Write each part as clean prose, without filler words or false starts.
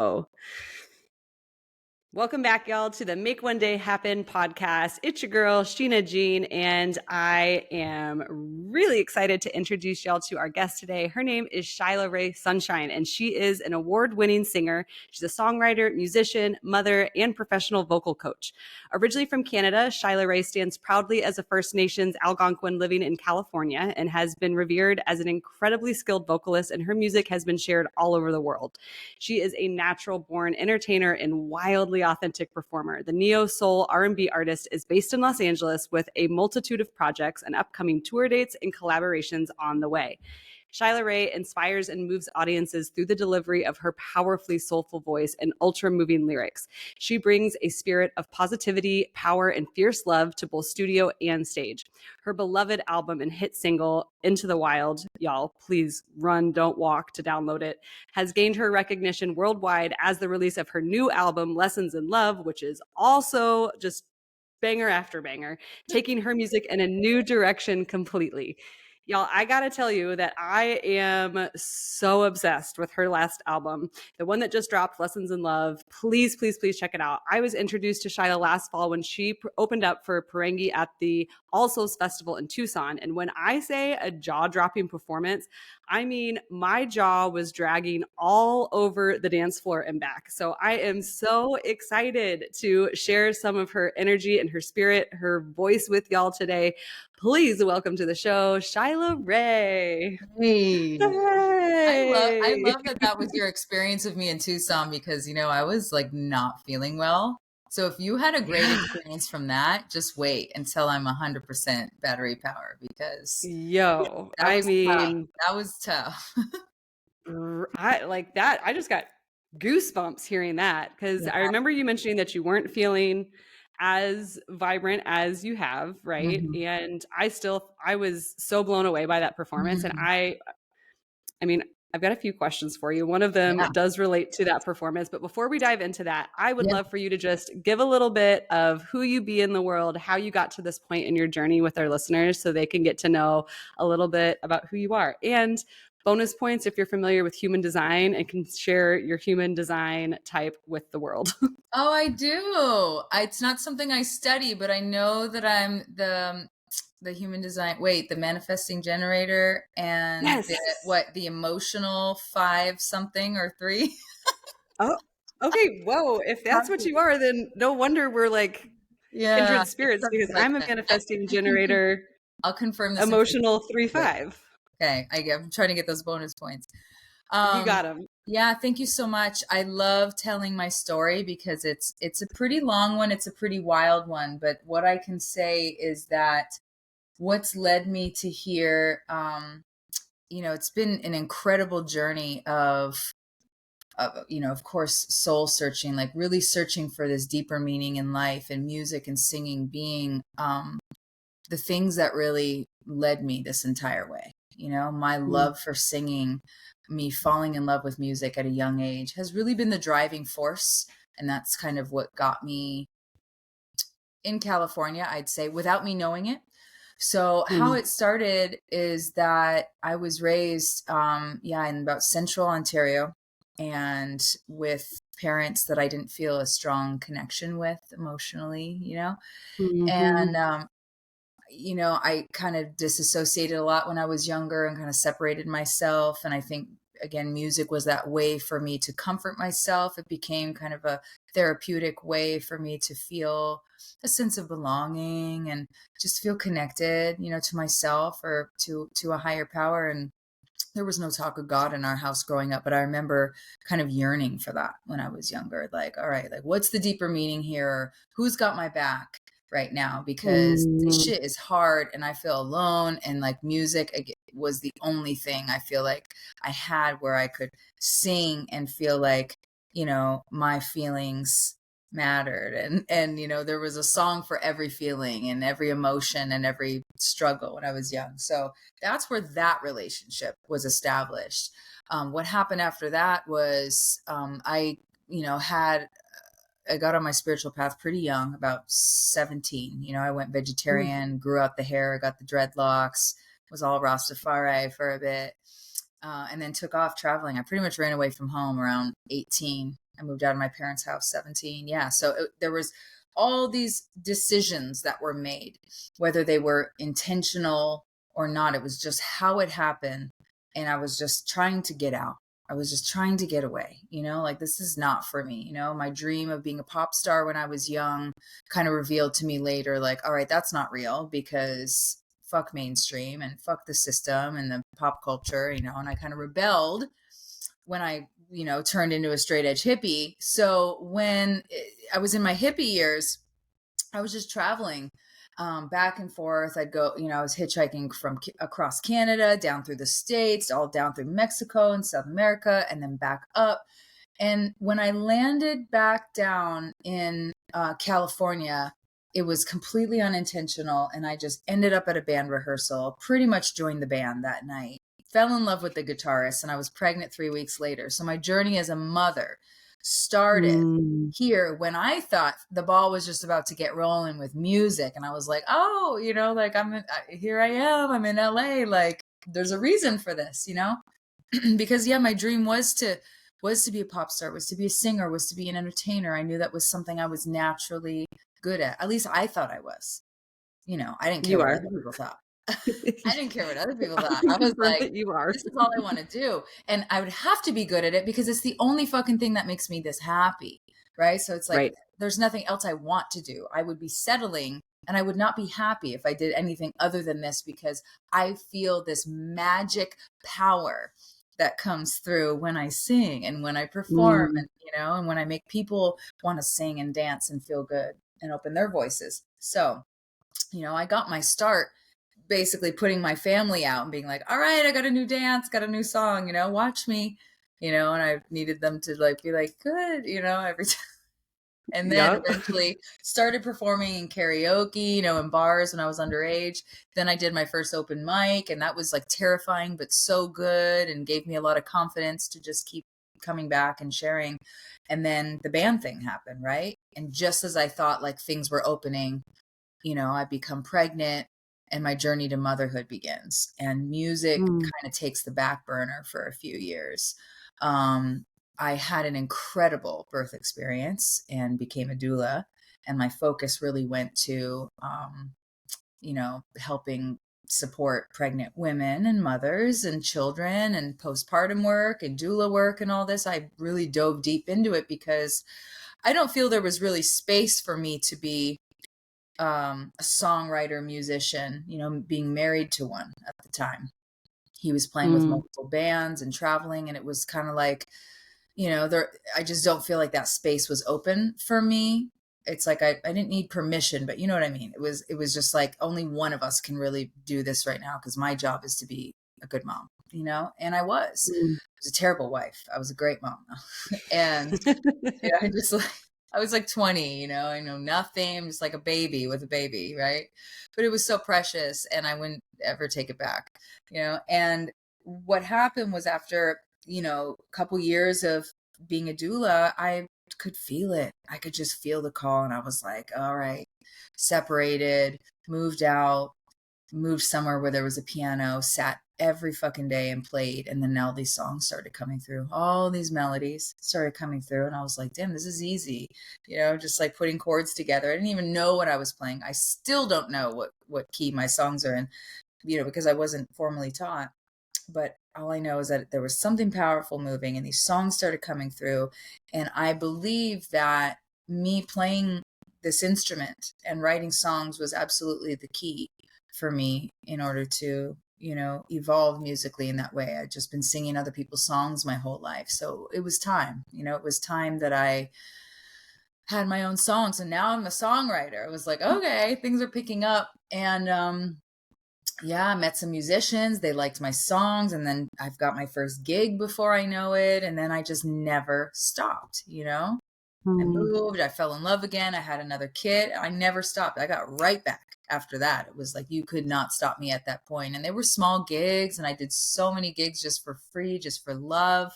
Oh, welcome back, y'all, to the Make One Day Happen podcast. It's your girl, Sheena Jean, and I am really excited to introduce y'all to our guest today. Her name is Shylah Ray Sunshine, and she is an award-winning singer. She's a songwriter, musician, mother, and professional vocal coach. Originally from Canada, Shylah Ray stands proudly as a First Nations Algonquin living in California and has been revered as an incredibly skilled vocalist, and her music has been shared all over the world. She is a natural-born entertainer and wildly authentic performer. The neo-soul R&B artist is based in Los Angeles with a multitude of projects and upcoming tour dates and collaborations on the way. Shylah Ray inspires and moves audiences through the delivery of her powerfully soulful voice and ultra-moving lyrics. She brings a spirit of positivity, power, and fierce love to both studio and stage. Her beloved album and hit single, Into the Wild, y'all, please run, don't walk to download it, has gained her recognition worldwide as the release of her new album, Lessons in Love, which is also just banger after banger, taking her music in a new direction completely. Y'all, I gotta tell you that I am so obsessed with her last album, the one that just dropped, Lessons in Love. Please, please, please check it out. I was introduced to Shylah last fall when she opened up for Parengi at the All Souls Festival in Tucson. And when I say a jaw-dropping performance, I mean my jaw was dragging all over the dance floor and back. So I am so excited to share some of her energy and her spirit, her voice with y'all today. Please welcome to the show, Shylah Ray. Hey. Hey. I love that was your experience of me in Tucson because, I was like not feeling well. So if you had a great experience from that, just wait until I'm 100% battery power because that was tough. I like that. I just got goosebumps hearing that because I remember you mentioning that you weren't feeling as vibrant as you have, right? Mm-hmm. And I was so blown away by that performance. Mm-hmm. And I mean, I've got a few questions for you. One of them does relate to that performance. But before we dive into that, I would love for you to just give a little bit of who you be in the world, how you got to this point in your journey with our listeners so they can get to know a little bit about who you are. And bonus points if you're familiar with human design and can share your human design type with the world. Oh, I do. It's not something I study, but I know that I'm the human design, the manifesting generator and the emotional 5 something or 3. Oh, okay. Whoa. If that's what you are, then no wonder we're like kindred spirits because I'm a manifesting generator. I'll confirm this. Emotional 3-5. Okay. I'm trying to get those bonus points. You got them. Yeah. Thank you so much. I love telling my story because it's a pretty long one. It's a pretty wild one. But what I can say is that what's led me to here, it's been an incredible journey of course, soul searching, like really searching for this deeper meaning in life, and music and singing being the things that really led me this entire way. My love for singing, me falling in love with music at a young age has really been the driving force. And that's kind of what got me in California, I'd say, without me knowing it. So how it started is that I was raised, in about central Ontario, and with parents that I didn't feel a strong connection with emotionally, and, I kind of disassociated a lot when I was younger and kind of separated myself. And I think, again, music was that way for me to comfort myself. It became kind of a therapeutic way for me to feel a sense of belonging and just feel connected, to myself or to a higher power. And there was no talk of God in our house growing up, but I remember kind of yearning for that when I was younger. Like, all right, like what's the deeper meaning here? Who's got my back right now? Because this shit is hard and I feel alone. And like music was the only thing I feel like I had where I could sing and feel like, my feelings mattered. And there was a song for every feeling and every emotion and every struggle when I was young. So that's where that relationship was established. What happened after that was I got on my spiritual path pretty young, about 17. I went vegetarian, grew out the hair, got the dreadlocks, was all Rastafari for a bit, and then took off traveling. I pretty much ran away from home around 18 I moved out of my parents' house 17. Yeah. So there was all these decisions that were made, whether they were intentional or not. It was just how it happened. And I was just trying to get out. I was just trying to get away, like this is not for me. My dream of being a pop star when I was young kind of revealed to me later, like, all right, that's not real, because fuck mainstream and fuck the system and the pop culture, and I kind of rebelled when I, turned into a straight edge hippie. So when I was in my hippie years, I was just traveling back and forth. I'd go, I was hitchhiking from across Canada, down through the States, all down through Mexico and South America, and then back up. And when I landed back down in California, it was completely unintentional. And I just ended up at a band rehearsal, pretty much joined the band that night, fell in love with the guitarist, and I was pregnant 3 weeks later. So my journey as a mother started here when I thought the ball was just about to get rolling with music. And I was like, oh, like here I am, I'm in LA. Like there's a reason for this, because my dream was to be a pop star, was to be a singer, was to be an entertainer. I knew that was something I was naturally good at least I thought I was. I didn't care what other people thought. I didn't care what other people thought. I was like, this is all I want to do. And I would have to be good at it because it's the only fucking thing that makes me this happy. Right. So it's like, there's nothing else I want to do. I would be settling and I would not be happy if I did anything other than this, because I feel this magic power that comes through when I sing and when I perform and, and when I make people want to sing and dance and feel good and open their voices. So, I got my start basically putting my family out and being like, all right, I got a new dance, got a new song, watch me, and I needed them to be like, good, every time. And then eventually started performing in karaoke, in bars when I was underage. Then I did my first open mic, and that was like terrifying, but so good, and gave me a lot of confidence to just keep coming back and sharing. And then the band thing happened, right? And just as I thought like things were opening, I become pregnant, and my journey to motherhood begins, and music kind of takes the back burner for a few years. I had an incredible birth experience and became a doula, and my focus really went to, helping support pregnant women and mothers and children and postpartum work and doula work and all this. I really dove deep into it because I don't feel there was really space for me to be a songwriter, musician, being married to one at the time. He was playing with multiple bands and traveling, and it was kind of like, I just don't feel like that space was open for me. It's like I didn't need permission, but you know what I mean? It was just like only one of us can really do this right now, because my job is to be a good mom, and I was. I was a terrible wife. I was a great mom. And I was like 20, I know nothing. I'm just like a baby with a baby, right? But it was so precious, and I wouldn't ever take it back, And what happened was, after, a couple years of being a doula, I could feel it. I could just feel the call, and I was like, all right, separated, moved out, moved somewhere where there was a piano, sat every fucking day and played. And then all these songs started coming through, all these melodies started coming through. And I was like, damn, this is easy. Just like putting chords together. I didn't even know what I was playing. I still don't know what key my songs are in, because I wasn't formally taught. But all I know is that there was something powerful moving, and these songs started coming through. And I believe that me playing this instrument and writing songs was absolutely the key for me in order to, evolve musically in that way. I'd just been singing other people's songs my whole life. So it was time, it was time that I had my own songs, and now I'm a songwriter. I was like, okay, things are picking up. And, I met some musicians. They liked my songs. And then I've got my first gig before I know it. And then I just never stopped, I moved, I fell in love again. I had another kid. I never stopped. I got right back after that. It was like, you could not stop me at that point. And they were small gigs, and I did so many gigs just for free, just for love,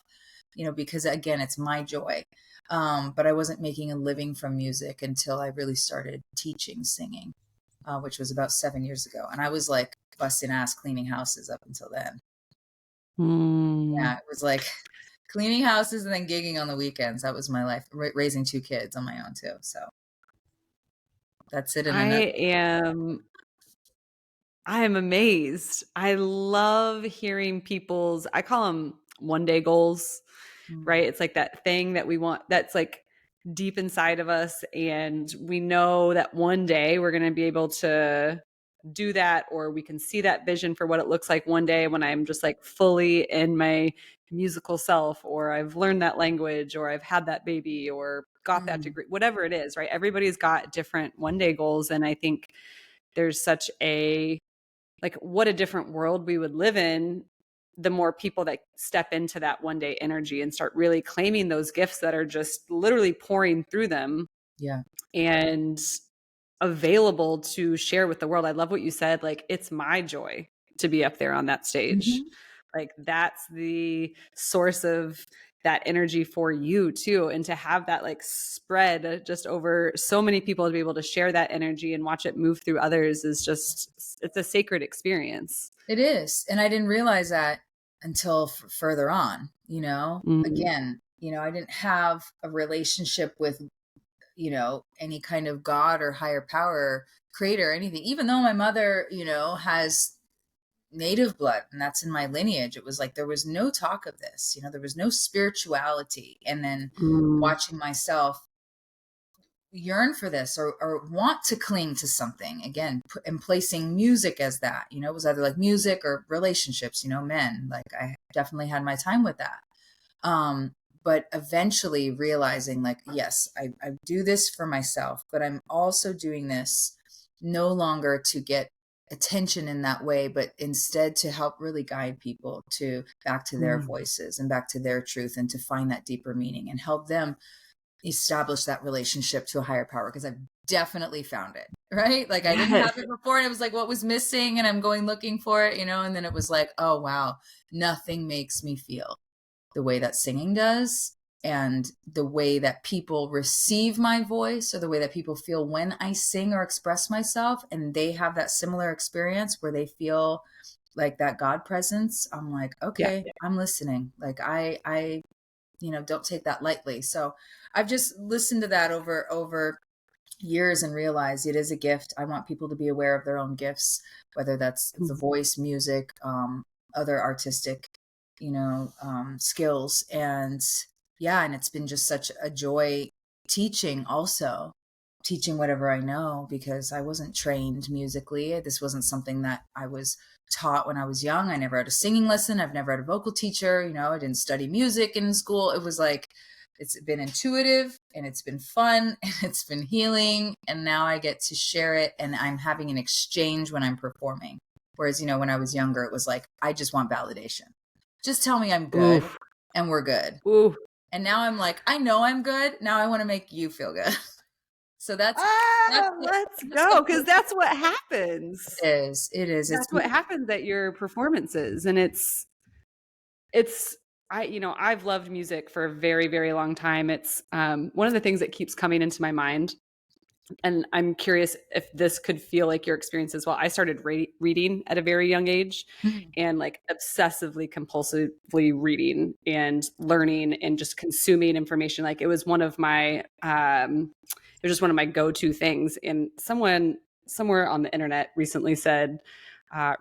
because again, it's my joy. But I wasn't making a living from music until I really started teaching singing, which was about 7 years ago. And I was like busting ass cleaning houses up until then. Yeah, it was like cleaning houses and then gigging on the weekends. That was my life, raising 2 kids on my own too. So that's it in a nutshell. I am amazed. I love hearing people's, I call them one day goals, right? It's like that thing that we want that's like deep inside of us. And we know that one day we're going to be able to do that, or we can see that vision for what it looks like one day when I'm just like fully in my musical self, or I've learned that language, or I've had that baby, or got that degree, whatever it is, right? Everybody's got different one day goals. And I think there's such a, like, what a different world we would live in the more people that step into that one day energy and start really claiming those gifts that are just literally pouring through them. Yeah. And available to share with the world. I love what you said. Like, it's my joy to be up there on that stage. Like, that's the source of that energy for you too. And to have that like spread just over so many people, to be able to share that energy and watch it move through others is just, it's a sacred experience. It is. And I didn't realize that until further on, you know, again, you know, I didn't have a relationship with, you know, any kind of God or higher power, creator, anything, even though my mother, you know, has native blood and that's in my lineage. It was like, there was no talk of this, you know, there was no spirituality. And then watching myself yearn for this or want to cling to something again, and placing music as that, you know, it was either like music or relationships, you know, men, like I definitely had my time with that. But eventually realizing like, yes, I do this for myself, but I'm also doing this no longer to get attention in that way, but instead to help really guide people to back to their voices and back to their truth, and to find that deeper meaning and help them establish that relationship to a higher power. Because I've definitely found it, right? Like I didn't have it before, and it was like, what was missing? And I'm going looking for it, you know, and then it was like, oh, wow, nothing makes me feel the way that singing does, and the way that people receive my voice, or the way that people feel when I sing or express myself, and they have that similar experience where they feel like that God presence. I'm like, okay, I'm listening. Like I, you know, don't take that lightly. So I've just listened to that over years and realized it is a gift. I want people to be aware of their own gifts, whether that's the voice, music, other artistic, you know, skills. And yeah, and it's been just such a joy teaching whatever I know, because I wasn't trained musically. This wasn't something that I was taught when I was young. I never had a singing lesson. I've never had a vocal teacher. You know, I didn't study music in school. It was like, it's been intuitive and it's been fun and it's been healing. And now I get to share it, and I'm having an exchange when I'm performing. Whereas, you know, when I was younger, it was like, I just want validation. Just tell me I'm good and we're good. And now I'm like, I know I'm good. Now I want to make you feel good. So that's let's go, because that's what happens. It is. That's what happens at your performances. And you know, I've loved music for a very, very long time. It's one of the things that keeps coming into my mind. And I'm curious if this could feel like your experience as well. I started reading at a very young age, and like obsessively, compulsively reading and learning and just consuming information. Like it was one of my, it was just one of my go-to things. And someone somewhere on the internet recently said,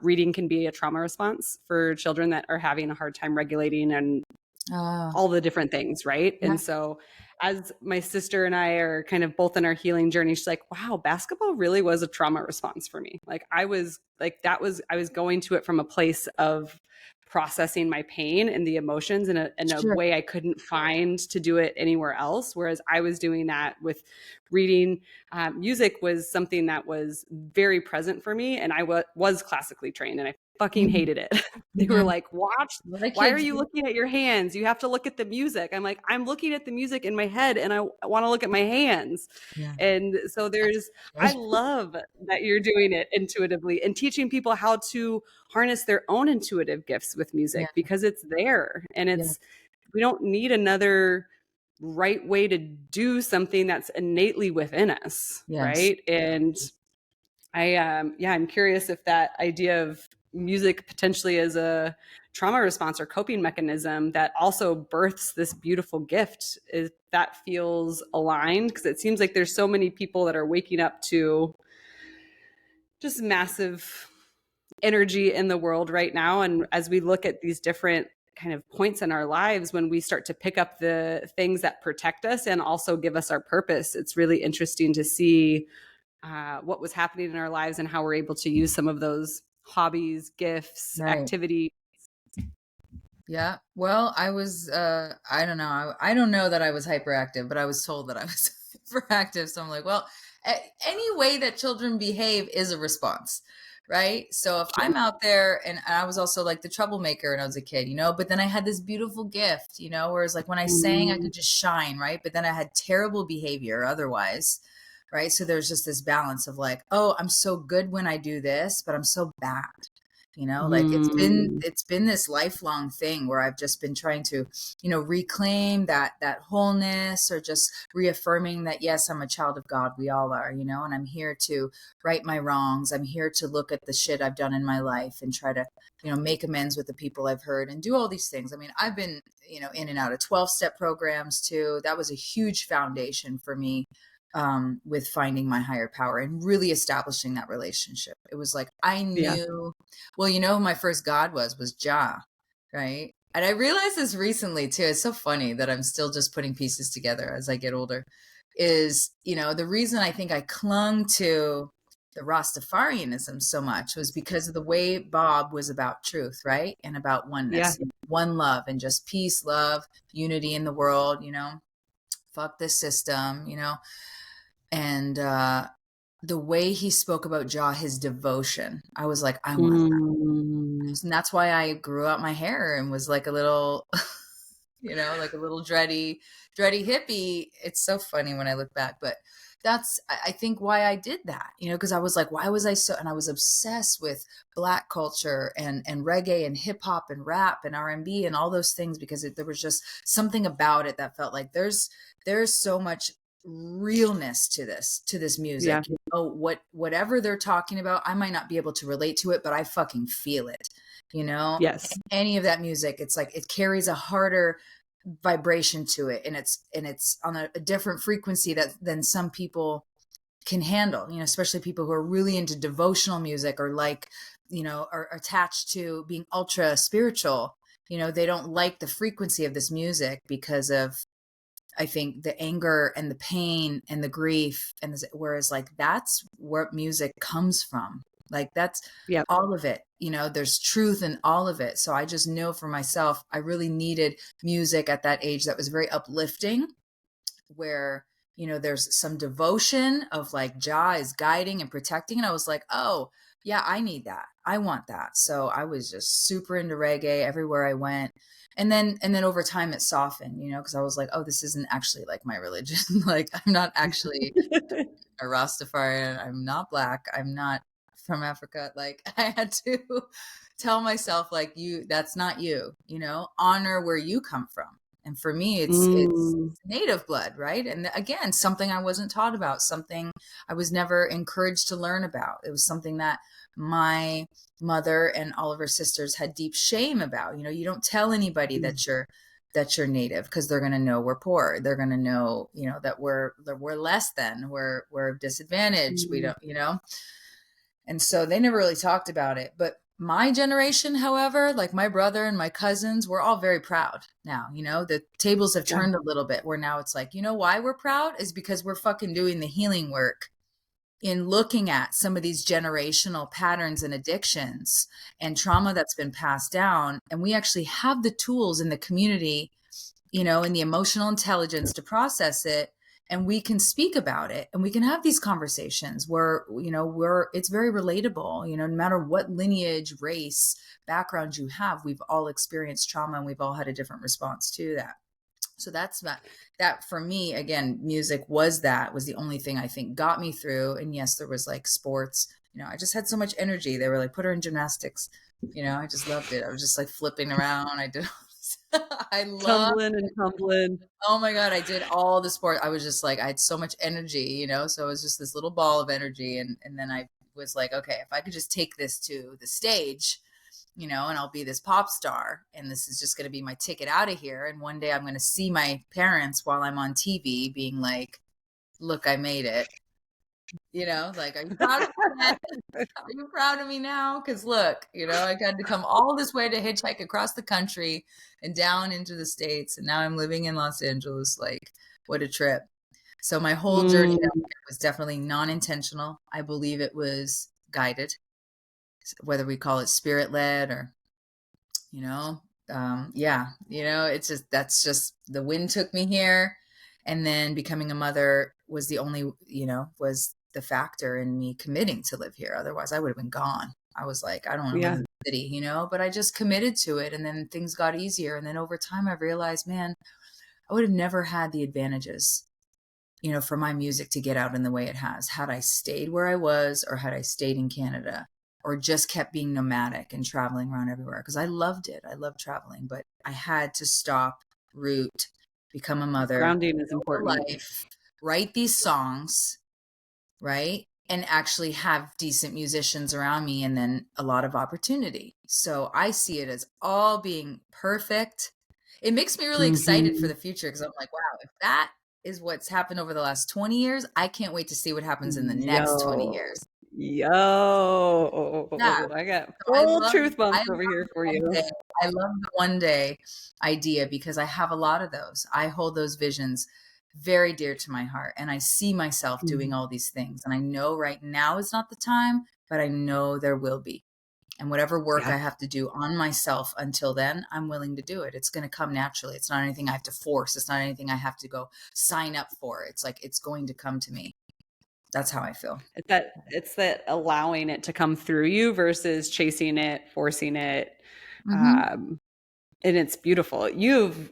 reading can be a trauma response for children that are having a hard time regulating and all the different things, right? Yeah. And so as my sister and I are kind of both in our healing journey, she's like, wow, basketball really was a trauma response for me. Like I was going to it from a place of processing my pain and the emotions in a way I couldn't find to do it anywhere else. Whereas I was doing that with reading. Music was something that was very present for me. And I was classically trained, and I fucking hated it. They were like, why are you looking at your hands? You have to look at the music. I'm like, I'm looking at the music in my head, and I want to look at my hands. Yeah. And so I love that you're doing it intuitively and teaching people how to harness their own intuitive gifts with music, because it's there, and we don't need another right way to do something that's innately within us. Right. And I'm curious if that idea of music potentially as a trauma response or coping mechanism that also births this beautiful gift. Is that feels aligned? Because it seems like there's so many people that are waking up to just massive energy in the world right now. And as we look at these different kind of points in our lives, when we start to pick up the things that protect us and also give us our purpose, it's really interesting to see what was happening in our lives and how we're able to use some of those hobbies, gifts, Right. activities. Yeah. Well, I was, I don't know. I don't know that I was hyperactive, but I was told that I was hyperactive. So I'm like, well, any way that children behave is a response. Right. So if I'm out there, and I was also like the troublemaker when I was a kid, but then I had this beautiful gift, whereas like when I sang, I could just shine. Right. But then I had terrible behavior otherwise. Right. So there's just this balance of like, oh, I'm so good when I do this, but I'm so bad. Like it's been this lifelong thing where I've just been trying to, reclaim that wholeness, or just reaffirming that, yes, I'm a child of God. We all are, and I'm here to right my wrongs. I'm here to look at the shit I've done in my life and try to, make amends with the people I've hurt and do all these things. I mean, I've been, in and out of 12-step programs too. That was a huge foundation for me. With finding my higher power and really establishing that relationship. It was like, I knew, well, my first God was Jah, right? And I realized this recently too. It's so funny that I'm still just putting pieces together as I get older is, the reason I think I clung to the Rastafarianism so much was because of the way Bob was about truth, right? And about oneness, one love, and just peace, love, unity in the world, fuck this system, and the way he spoke about Jah, his devotion, I was like, I want that. And that's why I grew out my hair and was like a little, like a little dready hippie. It's so funny when I look back, but that's, I think, why I did that, because I was like, why was I so, and I was obsessed with Black culture and reggae and hip hop and rap and R&B and all those things, because there was just something about it that felt like there's so much realness to this music. Whatever they're talking about, I might not be able to relate to it, but I fucking feel it. Yes. Any of that music, it's like it carries a harder vibration to it, and it's on a different frequency than some people can handle, especially people who are really into devotional music, or like, are attached to being ultra spiritual. They don't like the frequency of this music because of, I think, the anger and the pain and the grief, and whereas like that's where music comes from. Like that's all of it. There's truth in all of it. So I just know for myself, I really needed music at that age that was very uplifting, where there's some devotion of like Jah is guiding and protecting, and I was like, oh yeah, I need that. I want that. So I was just super into reggae everywhere I went. And then over time it softened, because I was like, oh, this isn't actually like my religion. Like, I'm not actually a Rastafarian. I'm not Black. I'm not from Africa. Like, I had to tell myself, like, that's not you, honor where you come from. And for me, it's native blood, right? And again, something I wasn't taught about, something I was never encouraged to learn about. It was something that my mother and all of her sisters had deep shame about. You don't tell anybody that you're native, because they're going to know we're poor. They're going to know, that we're less than, we're disadvantaged. We don't, and so they never really talked about it. But my generation, however, like my brother and my cousins, we're all very proud now. The tables have turned a little bit, where now it's like, why we're proud is because we're fucking doing the healing work in looking at some of these generational patterns and addictions and trauma that's been passed down. And we actually have the tools in the community, and the emotional intelligence to process it. And we can speak about it, and we can have these conversations where, it's very relatable, no matter what lineage, race, background you have, we've all experienced trauma, and we've all had a different response to that. So that's that for me. Again, music was the only thing I think got me through. And yes, there was like sports, I just had so much energy. They were like, put her in gymnastics. I just loved it. I was just like flipping around. I did I love tumbling. Oh my God, I did all the sport. I was just like, I had so much energy, so it was just this little ball of energy. And then I was like, okay, if I could just take this to the stage, you know, and I'll be this pop star, and this is just going to be my ticket out of here. And one day I'm going to see my parents while I'm on TV being like, look, I made it. You know, like, are you proud of me? Are you proud of me now? Because look, you know, I had to come all this way to hitchhike across the country and down into the States. And now I'm living in Los Angeles. Like, what a trip. So my whole journey down there was definitely non-intentional. I believe it was guided, whether we call it spirit led or, you know, yeah, you know, it's just, that's just, the wind took me here. And then becoming a mother was the only, you know, was the factor in me committing to live here. Otherwise I would have been gone. I was like, I don't want to live in the city, you know, but I just committed to it. And then things got easier. And then over time I realized, man, I would have never had the advantages, you know, for my music to get out in the way it has, had I stayed where I was, or had I stayed in Canada, or just kept being nomadic and traveling around everywhere. Because I loved it. I loved traveling, but I had to stop, root, become a mother, grounding is important. life, write these songs, right? And actually have decent musicians around me, and then a lot of opportunity. So I see it as all being perfect. It makes me really excited for the future, because I'm like, wow, if that is what's happened over the last 20 years, I can't wait to see what happens in the next 20 years. Yo, Yeah. I got So full truth bumps over here for you. I love the one day idea, because I have a lot of those. I hold those visions very dear to my heart, and I see myself doing all these things. And I know right now is not the time, but I know there will be. And whatever work I have to do on myself until then, I'm willing to do it. It's going to come naturally. It's not anything I have to force. It's not anything I have to go sign up for. It's like, it's going to come to me. That's how I feel. It's that allowing it to come through you versus chasing it, forcing it. And it's beautiful. You've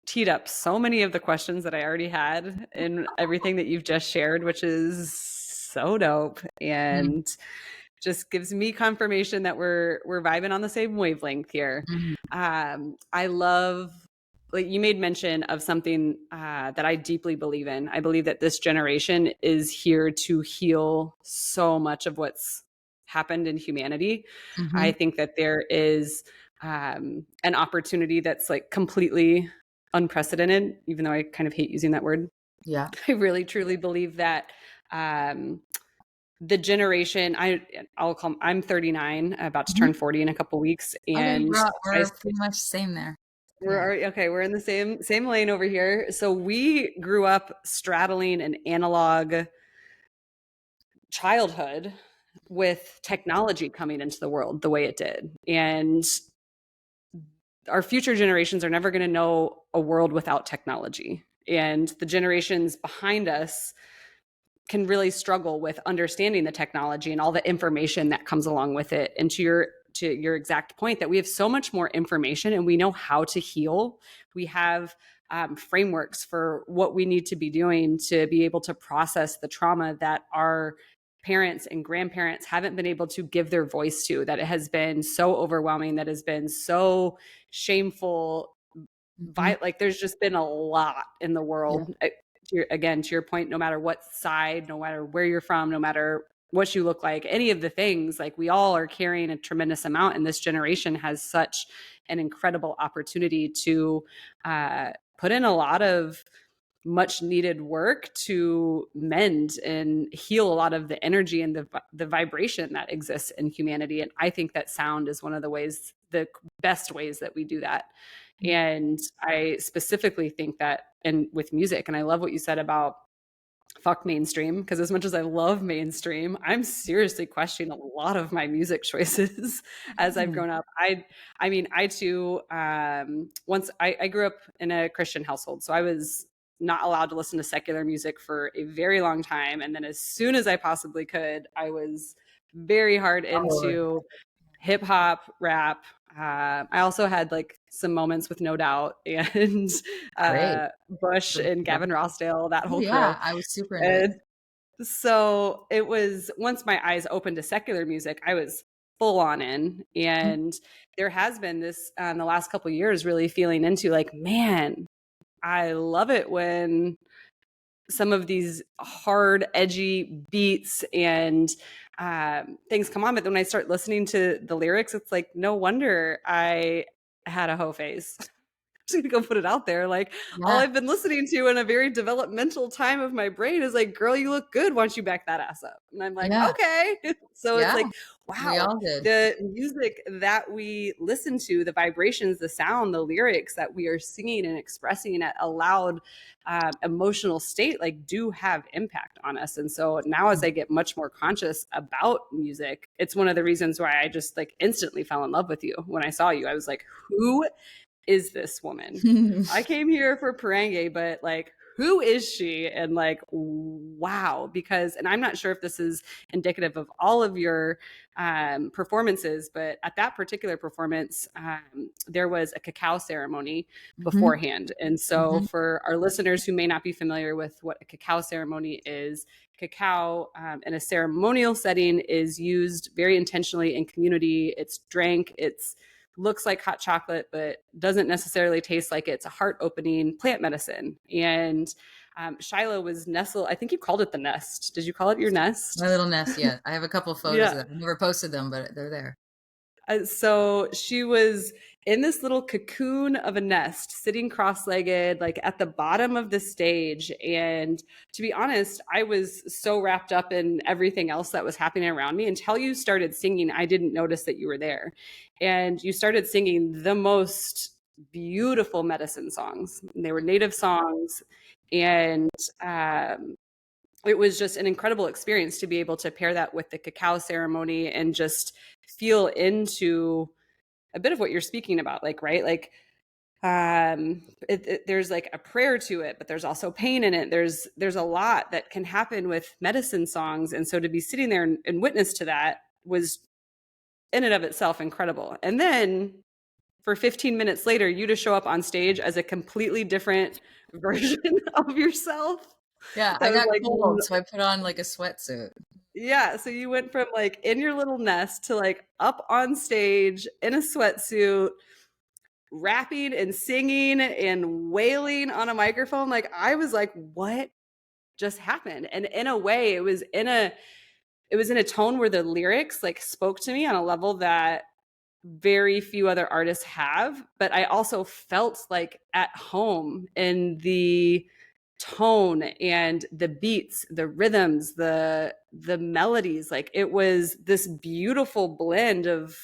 teed up so many of the questions that I already had in everything that you've just shared, which is so dope. And just gives me confirmation that we're vibing on the same wavelength here. I love, like, you made mention of something that I deeply believe in. I believe that this generation is here to heal so much of what's happened in humanity. I think that there is an opportunity that's like completely unprecedented, even though I kind of hate using that word. Yeah. I really truly believe that the generation I'm 39, about to turn 40 in a couple weeks, and we're pretty much same there. We're in the same lane over here. So we grew up straddling an analog childhood with technology coming into the world the way it did, and our future generations are never going to know a world without technology, and the generations behind us can really struggle with understanding the technology and all the information that comes along with it. And to your exact point, that we have so much more information and we know how to heal. We have frameworks for what we need to be doing to be able to process the trauma that our parents and grandparents haven't been able to give their voice to, that it has been so overwhelming, that has been so shameful. Like, there's just been a lot in the world. To your point, no matter what side, no matter where you're from, no matter what you look like, any of the things, like, we all are carrying a tremendous amount, and this generation has such an incredible opportunity to put in a lot of much needed work to mend and heal a lot of the energy and the vibration that exists in humanity. And I think that sound is one of the best ways that we do that. And I specifically think that, and with music, and I love what you said about fuck mainstream, because as much as I love mainstream, I'm seriously questioning a lot of my music choices as I've grown up. I too, once I grew up in a Christian household, so I was not allowed to listen to secular music for a very long time. And then as soon as I possibly could, I was very hard into hip hop, rap. I also had like some moments with No Doubt and Bush and Gavin Rossdale, that whole crew. I was super into it. So it was, once my eyes opened to secular music, I was full on in. And there has been this in the last couple of years really feeling into like, man, I love it when some of these hard, edgy beats and things come on. But when I start listening to the lyrics, it's like, no wonder I had a hoe face. Just gonna go put it out there. Like, all Yeah. I've been listening to in a very developmental time of my brain is like, girl, you look good. Why don't you back that ass up? And I'm like, Yeah. okay. So it's Yeah. like, We wow, all did. the music that we listen to, the vibrations, the sound, the lyrics that we are singing and expressing at a loud emotional state, like, do have impact on us. And so now, as I get much more conscious about music, it's one of the reasons why I just like instantly fell in love with you. When I saw you, I was like, who is this woman? I came here for Parange, but like, who is she? And like, wow, because, and I'm not sure if this is indicative of all of your performances, but at that particular performance, there was a cacao ceremony Mhm. beforehand. And so, Mhm. for our listeners who may not be familiar with what a cacao ceremony is, cacao in a ceremonial setting is used very intentionally in community. It's drank, it's looks like hot chocolate, but doesn't necessarily taste like it's a heart opening plant medicine. And Shylah was nestled, I think you called it the nest. Did you call it your My nest? little nest, yeah. I have a couple of photos Yeah. of them. I never posted them, but they're there. So she was in this little cocoon of a nest, sitting cross legged, like at the bottom of the stage. And to be honest, I was so wrapped up in everything else that was happening around me until you started singing. I didn't notice that you were there. And you started singing the most beautiful medicine songs. They were native songs. And it was just an incredible experience to be able to pair that with the cacao ceremony and just feel into a bit of what you're speaking about, like, right, like there's like a prayer to it, but there's also pain in it. There's a lot that can happen with medicine songs, and so to be sitting there and witness to that was in and of itself incredible. And then for 15 minutes later, you to show up on stage as a completely different version of yourself. Yeah, I That was got like, cold, so I put on like a sweatsuit. yeah, so you went from like in your little nest to like up on stage in a sweatsuit, rapping and singing and wailing on a microphone. Like, I was like, what just happened? And in a way, it was in a tone where the lyrics like spoke to me on a level that very few other artists have, but I also felt like at home in the tone and the beats, the rhythms, the melodies. Like, it was this beautiful blend of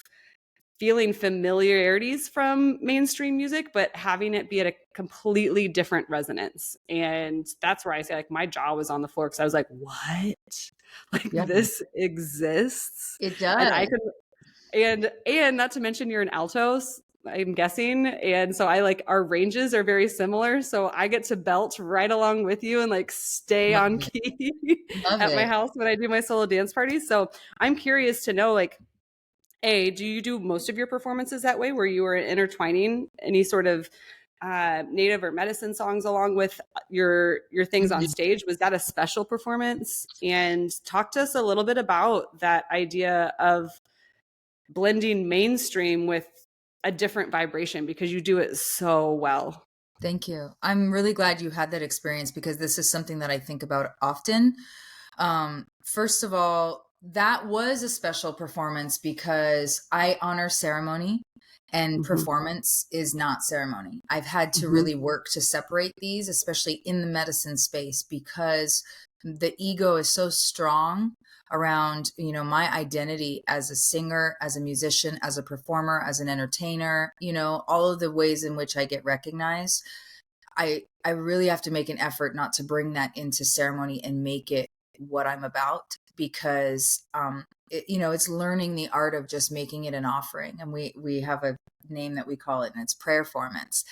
feeling familiarities from mainstream music, but having it be at a completely different resonance. And that's where I say, like, my jaw was on the floor because I was like, what? Like, Yeah, this exists? it And does. I could, and not to mention you're an altos, I'm guessing. And so I like, our ranges are very similar. So I get to belt right along with you and like stay Love on it. key Love at my it. house when I do my solo dance parties. So I'm curious to know, like, do you do most of your performances that way, where you are intertwining any sort of native or medicine songs along with your things on Mhm. stage? Was that a special performance? And talk to us a little bit about that idea of blending mainstream with a different vibration, because you do it so well. Thank you. I'm really glad you had that experience because this is something that I think about often. First of all, that was a special performance because I honor ceremony and Mm-hmm. performance is not ceremony. I've had to Mm-hmm. really work to separate these, especially in the medicine space, because the ego is so strong around, my identity as a singer, as a musician, as a performer, as an entertainer, all of the ways in which I get recognized. I really have to make an effort not to bring that into ceremony and make it what I'm about, because it's learning the art of just making it an offering. And we have a name that we call it, and it's prayerformance,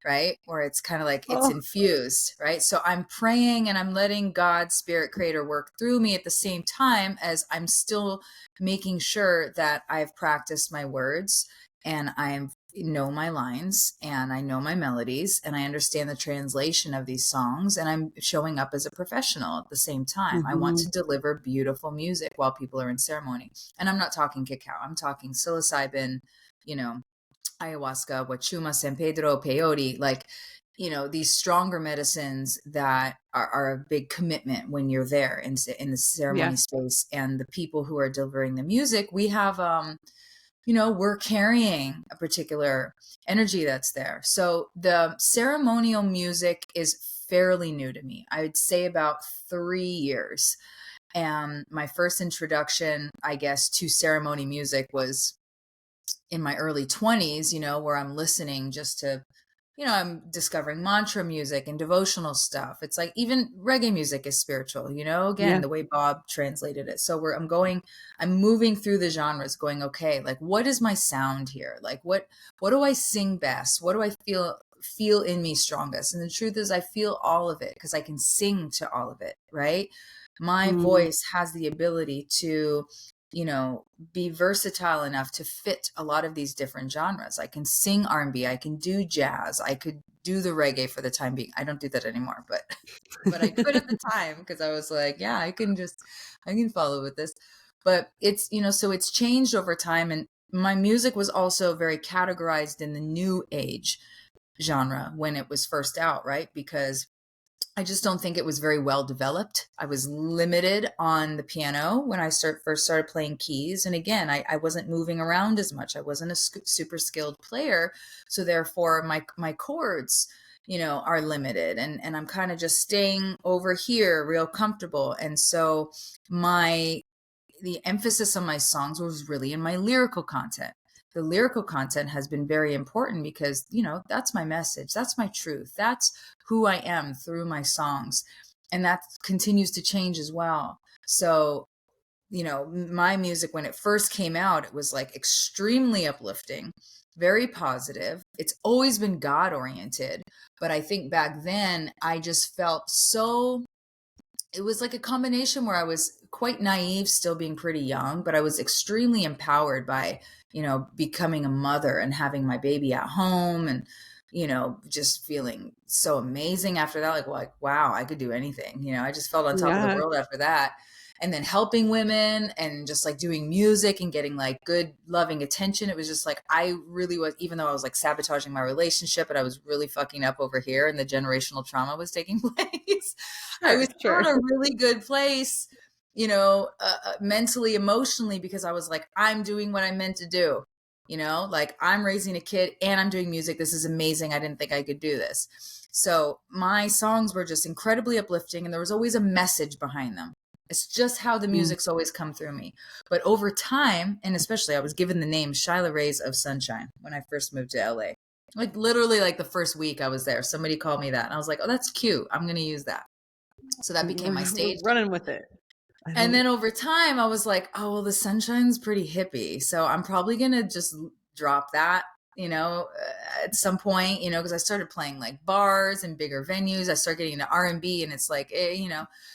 right? Where it's kind of like it's Oh. infused, right? So I'm praying and I'm letting God's spirit creator work through me at the same time as I'm still making sure that I've practiced my words and I know my lines and I know my melodies and I understand the translation of these songs, and I'm showing up as a professional at the same time. I want Mm-hmm. to deliver beautiful music while people are in ceremony. And I'm not talking cacao. I'm talking psilocybin, you know, ayahuasca, wachuma, San Pedro, peyote. Like, these stronger medicines that are a big commitment when you're there in the ceremony Yeah. space. And the people who are delivering the music, we have, we're carrying a particular energy that's there. So the ceremonial music is fairly new to me. I would say about 3 years. And my first introduction, I guess, to ceremony music was in my early 20s, where I'm listening just to, I'm discovering mantra music and devotional stuff. It's like even reggae music is spiritual, again, Yeah. the way Bob translated it. So I'm moving through the genres going, okay, like what is my sound here? Like what do I sing best? What do I feel in me strongest? And the truth is I feel all of it because I can sing to all of it, right? My Mm. voice has the ability to, be versatile enough to fit a lot of these different genres. I can sing R&B, I can do jazz, I could do the reggae for the time being. I don't do that anymore, but I could at the time because I was like, yeah, I can follow with this. But it's, so it's changed over time. And my music was also very categorized in the new age genre when it was first out, right? Because I just don't think it was very well developed. I was limited on the piano when I first started playing keys. And again, I wasn't moving around as much. I wasn't a super skilled player. So therefore my chords, are limited and I'm kind of just staying over here real comfortable. And so the emphasis on my songs was really in my lyrical content. The lyrical content has been very important because, that's my message. That's my truth. That's who I am through my songs. And that continues to change as well. So, my music, when it first came out, it was like extremely uplifting, very positive. It's always been God oriented. But I think back then I just felt it was like a combination where I was quite naive, still being pretty young, but I was extremely empowered by, becoming a mother and having my baby at home and, just feeling so amazing after that. Like, wow, I could do anything. I just felt on top of the Yeah. world after that. And then helping women and just like doing music and getting like good, loving attention. It was just like, I really was, even though I was like sabotaging my relationship and I was really fucking up over here and the generational trauma was taking place. I Sure. was still Sure. in a really good place, mentally, emotionally, because I was like, I'm doing what I'm meant to do, like I'm raising a kid and I'm doing music. This is amazing. I didn't think I could do this. So my songs were just incredibly uplifting and there was always a message behind them. It's just how the Mm. music's always come through me. But over time, and especially I was given the name Shylah Rays of Sunshine when I first moved to LA. Like literally like the first week I was there, somebody called me that and I was like, oh, that's cute. I'm going to use that. So that became my We're stage. running with it. I And think. then over time, I was like, oh, well, the sunshine's pretty hippie. So I'm probably going to just drop that, at some point, because I started playing like bars and bigger venues. I started getting into R&B and it's like,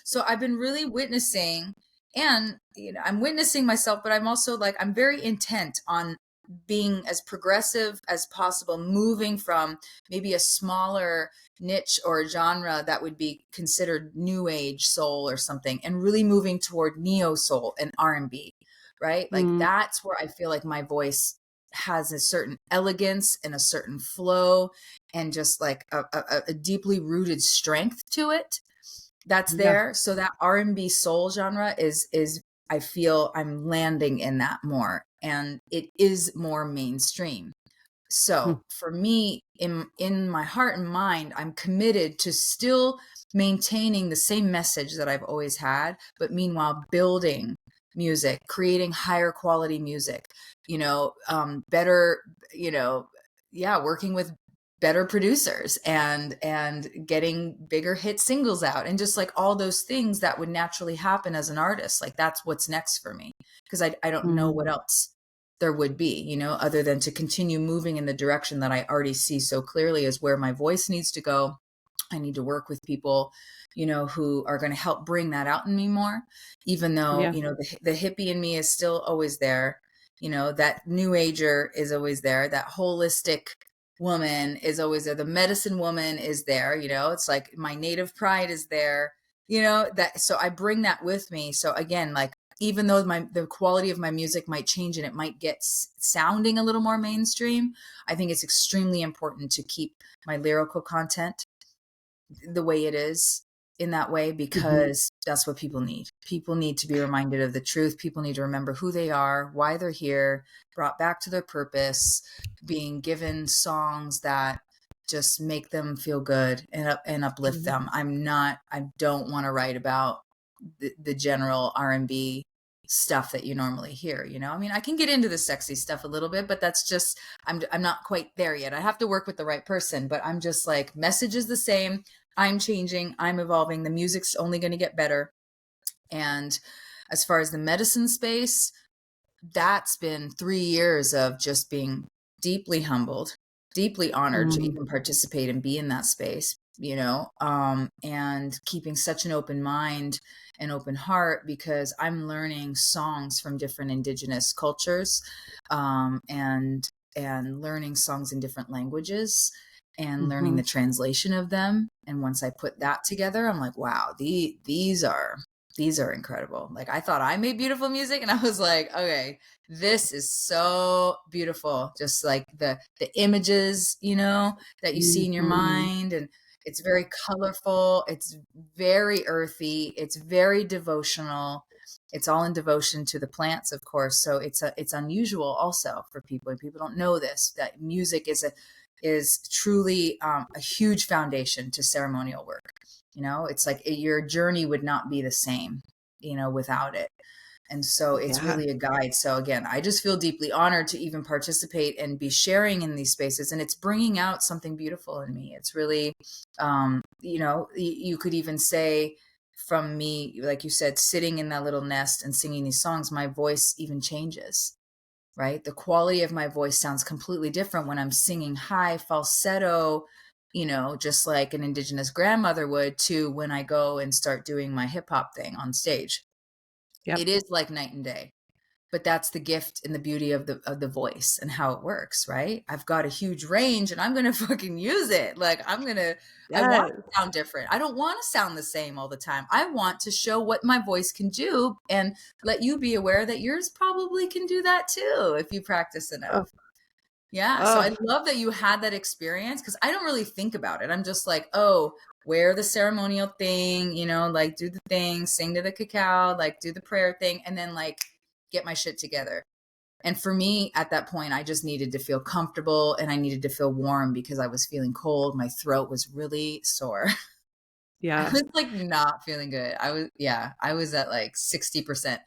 so I've been really witnessing and, I'm witnessing myself, but I'm also like, I'm very intent on being as progressive as possible, moving from maybe a smaller niche or a genre that would be considered new age soul or something and really moving toward neo soul and R&B, right? Like Mm. that's where I feel like my voice has a certain elegance and a certain flow and just like a deeply rooted strength to it that's Yeah. there. So that R&B soul genre is I feel I'm landing in that more and it is more mainstream. Mm. So for me, in my heart and mind, I'm committed to still maintaining the same message that I've always had, but meanwhile building music, creating higher quality music, better, working with better producers and getting bigger hit singles out and just like all those things that would naturally happen as an artist. Like that's what's next for me because I don't know Mm. what else there would be, other than to continue moving in the direction that I already see so clearly is where my voice needs to go. I need to work with people, who are going to help bring that out in me more, even though, Yeah. the hippie in me is still always there. That new ager is always there. That holistic woman is always there. The medicine woman is there. It's like my native pride is there, that, so I bring that with me. So again, like even though the quality of my music might change and it might get sounding a little more mainstream, I think it's extremely important to keep my lyrical content the way it is in that way, because that's what people need. People need to be reminded of the truth. People need to remember who they are, why they're here, brought back to their purpose, being given songs that just make them feel good and uplift them. I don't want to write about the general R&B stuff that you normally hear, you know? I mean, I can get into the sexy stuff a little bit, but that's just, I'm not quite there yet. I have to work with the right person, but I'm just like, message is the same. I'm changing, I'm evolving. The music's only going to get better. And as far as the medicine space, that's been 3 years of just being deeply humbled, deeply honored to even participate and be in that space, you know, and keeping such an open mind and open heart, because I'm learning songs from different indigenous cultures, and learning songs in different languages and learning the translation of them. And once I put that together, I'm like, wow, these are incredible. Like, I thought I made beautiful music, and I was like, okay, this is so beautiful. Just like the images, you know, that you see in your mind, and it's very colorful. It's very earthy. It's very devotional. It's all in devotion to the plants, of course. So it's unusual also for people, and people don't know this, that music is truly a huge foundation to ceremonial work. You know, it's like your journey would not be the same, you know, without it. And so it's really a guide. So again, I just feel deeply honored to even participate and be sharing in these spaces. And it's bringing out something beautiful in me. It's really, you know, you could even say from me, like you said, sitting in that little nest and singing these songs, my voice even changes. Right? The quality of my voice sounds completely different when I'm singing high falsetto, you know, just like an indigenous grandmother would, to when I go and start doing my hip hop thing on stage. Yep. It is like night and day. But that's the gift and the beauty of the voice and how it works, right? I've got a huge range and I'm going to fucking use it. Like I want to sound different. I don't want to sound the same all the time. I want to show what my voice can do and let you be aware that yours probably can do that too if you practice enough. Yeah. So I love that you had that experience, because I don't really think about it. I'm just like, oh, wear the ceremonial thing, you know, like do the thing, sing to the cacao, like do the prayer thing, and then like get my shit together. And for me at that point, I just needed to feel comfortable and I needed to feel warm because I was feeling cold. My throat was really sore. I was like not feeling good. I was at like 60%,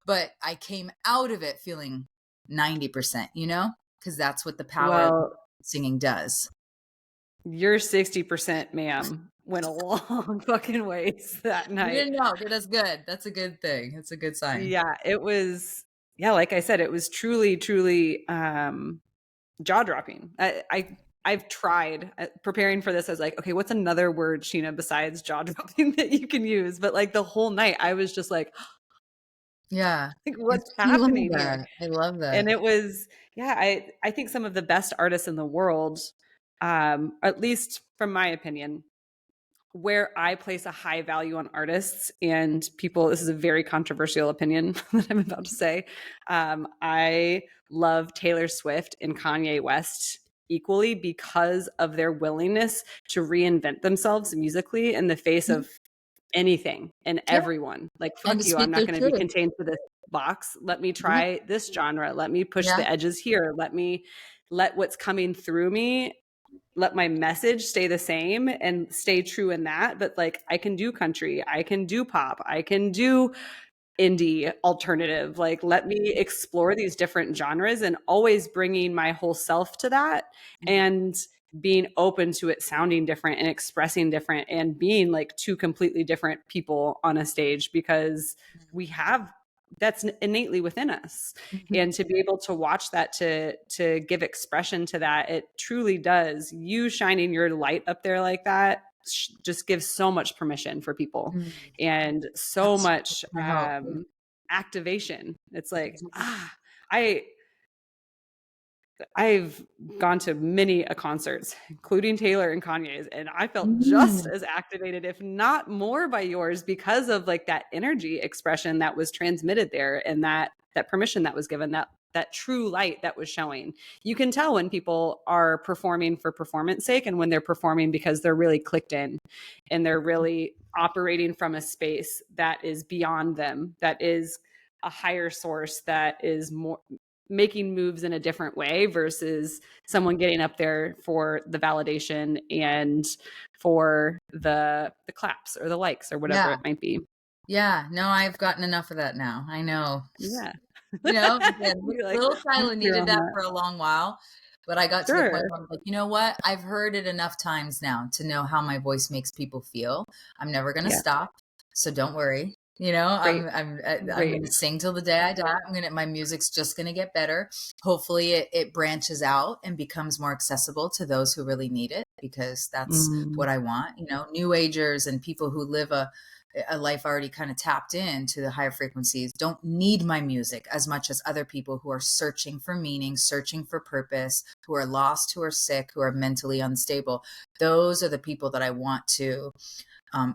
but I came out of it feeling 90%, you know, because that's what the power of singing does. Your 60%, ma'am, went a long fucking ways that You night. didn't know, but that's good. That's a good thing. It's a good sign. Yeah, it was, like I said, it was truly, truly jaw-dropping. I've tried preparing for this. I was like, okay, what's another word, Sheena, besides jaw-dropping that you can use? But like the whole night, I was just like, yeah, like, what's happening here? I love that. And it was, I think some of the best artists in the world, at least from my opinion, where I place a high value on artists and people, this is a very controversial opinion that I'm about to say. I love Taylor Swift and Kanye West equally because of their willingness to reinvent themselves musically in the face of anything and everyone. Like, fuck you, I'm not going to be contained to this box. Let me try this genre. Let me push the edges here. Let what's coming through me, let my message stay the same and stay true in that. But like, I can do country, I can do pop, I can do indie alternative. Like, let me explore these different genres and always bringing my whole self to that and being open to it sounding different and expressing different and being like two completely different people on a stage, because we have that's innately within us. And to be able to watch that, to give expression to that, it truly does. You shining your light up there like that just gives so much permission for people and so much activation. It's like, I I've gone to many concerts, including Taylor and Kanye's, and I felt just Mm. as activated, if not more, by yours because of like that energy expression that was transmitted there, and that permission that was given, that true light that was showing. You can tell when people are performing for performance sake and when they're performing because they're really clicked in and they're really operating from a space that is beyond them, that is a higher source, that is more making moves in a different way versus someone getting up there for the validation and for the claps or the likes or whatever Yeah. it might be. Yeah. No, I've gotten enough of that now. I know. Yeah. You know, again, You're like, little I'm Shylah clear needed on that that. for a long while, but I got to the point Sure. where I'm like, you know what? I've heard it enough times now to know how my voice makes people feel. I'm never going to Yeah. stop, so don't worry. You know, Great. I'm Great. going to sing till the day I die. My music's just going to get better. Hopefully it branches out and becomes more accessible to those who really need it, because that's Mm. what I want. You know, new agers and people who live a life already kind of tapped into the higher frequencies don't need my music as much as other people who are searching for meaning, searching for purpose, who are lost, who are sick, who are mentally unstable. Those are the people that I want to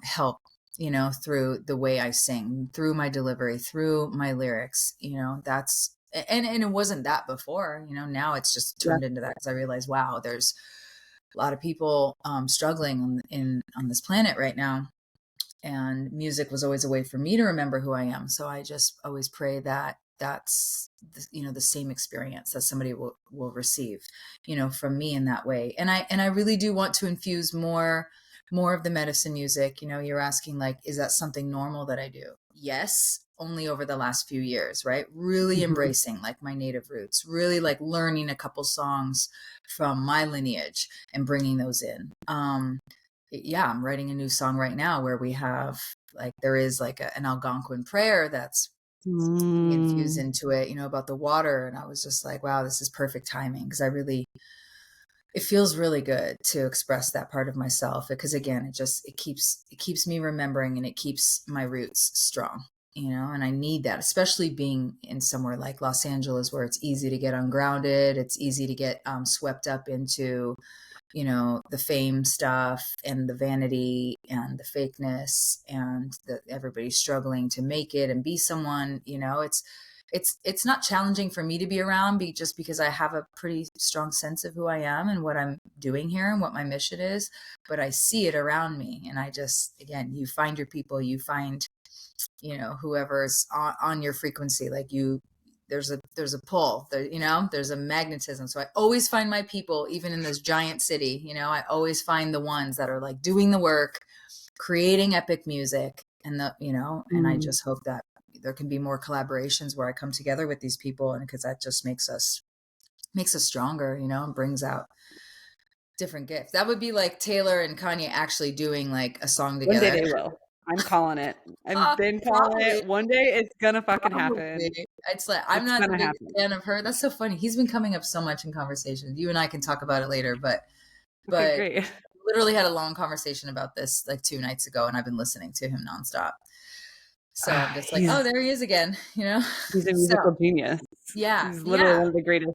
help, you know, through the way I sing, through my delivery, through my lyrics. You know, that's and it wasn't that before. You know, now it's just Yeah. turned into that, because I realize, wow, there's a lot of people struggling on this planet right now, and music was always a way for me to remember who I am. So I just always pray that that's you know, the same experience that somebody will receive, you know, from me in that way. And I really do want to infuse more of the medicine music. You know, you're asking like, is that something normal that I do? Yes, only over the last few years, right? Really Mhm. embracing like my native roots, really like learning a couple songs from my lineage and bringing those in. Yeah, I'm writing a new song right now where we have like, there is like an Algonquin prayer that's being infused Mm. into it, you know, about the water. And I was just like, wow, this is perfect timing, because I really, it feels really good to express that part of myself, because again, it keeps me remembering, and it keeps my roots strong, you know. And I need that, especially being in somewhere like Los Angeles, where it's easy to get ungrounded, it's easy to get swept up into, you know, the fame stuff and the vanity and the fakeness, and that everybody's struggling to make it and be someone. You know, it's not challenging for me to be around, just because I have a pretty strong sense of who I am and what I'm doing here and what my mission is. But I see it around me, and I just, again, you find your people, you find, you know, whoever's on your frequency, like you, there's a pull there, you know, there's a magnetism. So I always find my people, even in this giant city. You know, I always find the ones that are like doing the work, creating epic music, and the, you know, and I Mm. just hope that there can be more collaborations where I come together with these people, and because that just makes us stronger, you know, and brings out different gifts. That would be like Taylor and Kanye actually doing like a song One day together. they will. I'm calling it. I've been calling Probably. it. One day it's gonna fucking happen. Probably. It's like, I'm It's not the gonna biggest happen. fan of her. That's so funny. He's been coming up so much in conversations. You and I can talk about it later, Okay, but great. literally had a long conversation about this like 2 nights ago, and I've been listening to him nonstop. So I'm just like, oh, He's there he is again, you know? he's a So musical genius. yeah, He's literally yeah. one of the greatest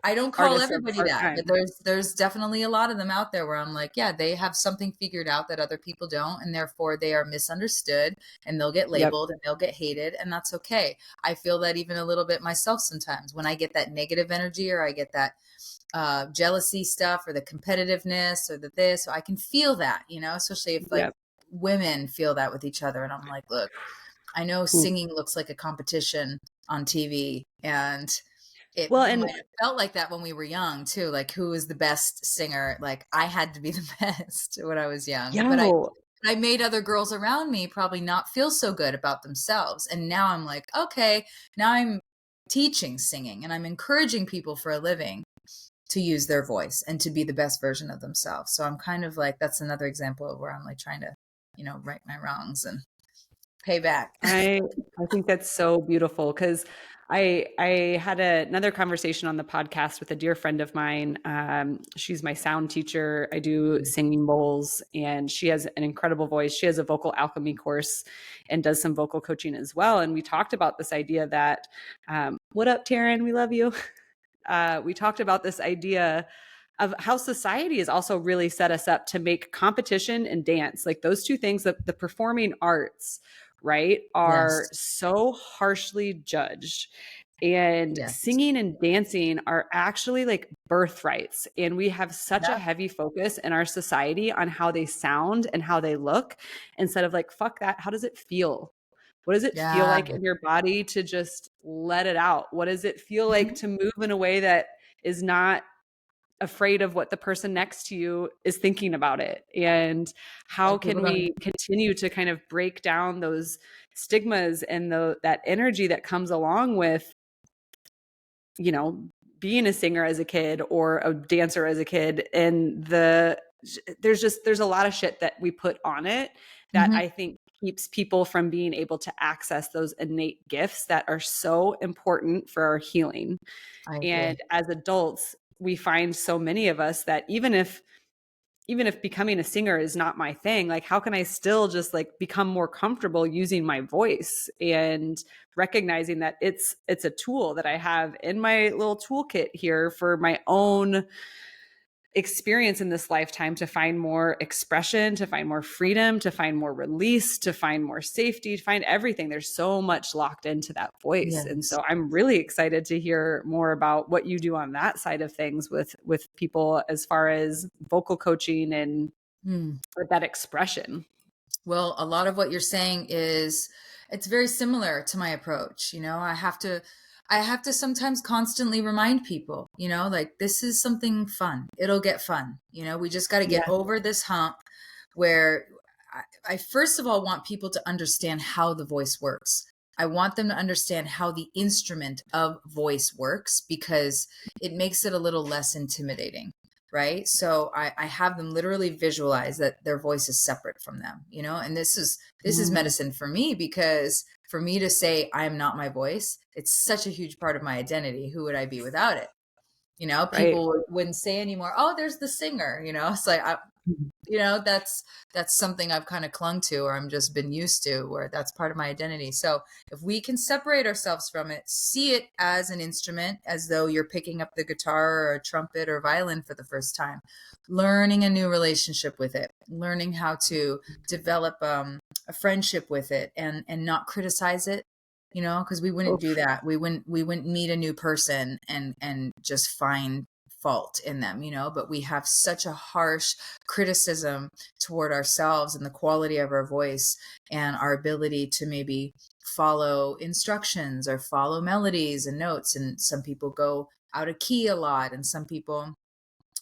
I don't call artists of everybody our that, but time. there's definitely a lot of them out there where I'm like, yeah, they have something figured out that other people don't, and therefore they are misunderstood, and they'll get Yep. labeled and they'll get hated, and that's okay. I feel that even a little bit myself sometimes when I get that negative energy, or I get that jealousy stuff, or the competitiveness, or the this, so I can feel that, you know, especially if like Yep. women feel that with each other. And I'm like, look, I know Ooh. singing looks like a competition on TV, and it Well, might and have felt like that when we were young too. Like, who was the best singer? Like, I had to be the best when I was young, but yo, I made other girls around me probably not feel so good about themselves. And now I'm like, okay, now I'm teaching singing, and I'm encouraging people for a living to use their voice and to be the best version of themselves. So I'm kind of like, that's another example of where I'm like trying to, you know, right my wrongs and pay back. I I think that's so beautiful because I had another conversation on the podcast with a dear friend of mine. She's my sound teacher. I do singing bowls, and she has an incredible voice. She has a vocal alchemy course and does some vocal coaching as well. And we talked about this idea that, what up, Taryn? We love you. we talked about this idea of how society has also really set us up to make competition and dance, like those two things, that the performing arts, right, are Yes. so harshly judged. And Yes. singing and dancing are actually like birthrights. And we have such a Yeah. heavy focus in our society on how they sound and how they look, instead of like, fuck that. How does it feel? What does it feel Yeah. like in your body to just let it out? What does it feel like Mhm. to move in a way that is not afraid of what the person next to you is thinking about it? And how Like people can don't. we continue to kind of break down those stigmas and that energy that comes along with, you know, being a singer as a kid or a dancer as a kid? And there's a lot of shit that we put on it that Mhm. I think keeps people from being able to access those innate gifts that are so important for our healing. I And agree. as adults, we find so many of us that even if becoming a singer is not my thing, like how can I still just like become more comfortable using my voice and recognizing that it's a tool that I have in my little toolkit here for my own experience in this lifetime, to find more expression, to find more freedom, to find more release, to find more safety, to find everything. There's so much locked into that voice. And Yes. so I'm really excited to hear more about what you do on that side of things with people as far as vocal coaching and Mm. with that expression. Well, a lot of what you're saying is it's very similar to my approach. I have to sometimes constantly remind people, like this is something fun. It'll get fun. We just got to get Yeah. over this hump where I first of all want people to understand how the voice works. I want them to understand how the instrument of voice works because it makes it a little less intimidating. Right. So I have them literally visualize that their voice is separate from them, and this is Mm, medicine for me because for me to say I am not my voice, it's such a huge part of my identity. Who would I be without it? right. People wouldn't say anymore, oh, there's the singer, it's like that's something I've kind of clung to, or I'm just been used to, where that's part of my identity. So if we can separate ourselves from it, see it as an instrument, as though you're picking up the guitar or a trumpet or violin for the first time, learning a new relationship with it, learning how to develop a friendship with it, and not criticize it, because we wouldn't do Oof. that. We wouldn't meet a new person and just find fault in them, but we have such a harsh criticism toward ourselves and the quality of our voice and our ability to maybe follow instructions or follow melodies and notes. And some people go out of key a lot, and some people,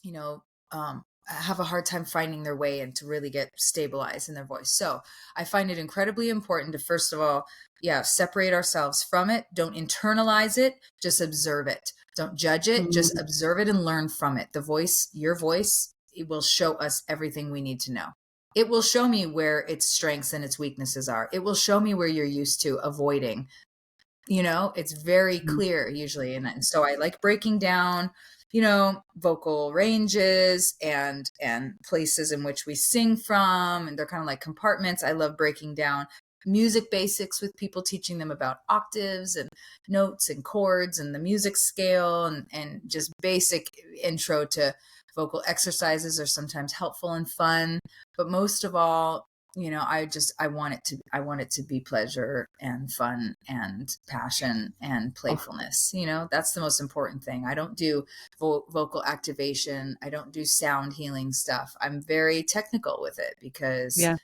you know, have a hard time finding their way and to really get stabilized in their voice. So I find it incredibly important to, first of all, separate ourselves from it. Don't internalize it, just observe it. Don't judge it, just Mm, observe it and learn from it. The voice, your voice, it will show us everything we need to know. It will show me where its strengths and its weaknesses are. It will show me where you're used to avoiding. It's very mm. clear usually. And so I like breaking down, vocal ranges and places in which we sing from. And they're kind of like compartments. I love breaking down music basics with people, teaching them about octaves and notes and chords and the music scale, and just basic intro to vocal exercises are sometimes helpful and fun. But most of all, I want it to be pleasure and fun and passion and Oh, playfulness. That's the most important thing. I don't do vocal activation. I don't do sound healing stuff. I'm very technical with it because yeah.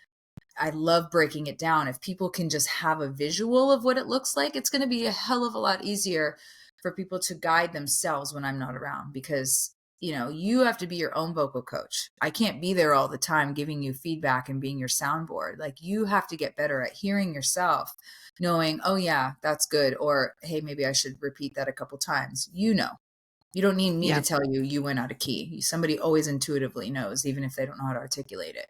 I love breaking it down. If people can just have a visual of what it looks like, it's going to be a hell of a lot easier for people to guide themselves when I'm not around, because you have to be your own vocal coach. I can't be there all the time giving you feedback and being your soundboard. Like, you have to get better at hearing yourself, knowing, oh yeah, that's good, or hey, maybe I should repeat that a couple times. You don't need me Yeah. to tell you went out of key. Somebody always intuitively knows, even if they don't know how to articulate it.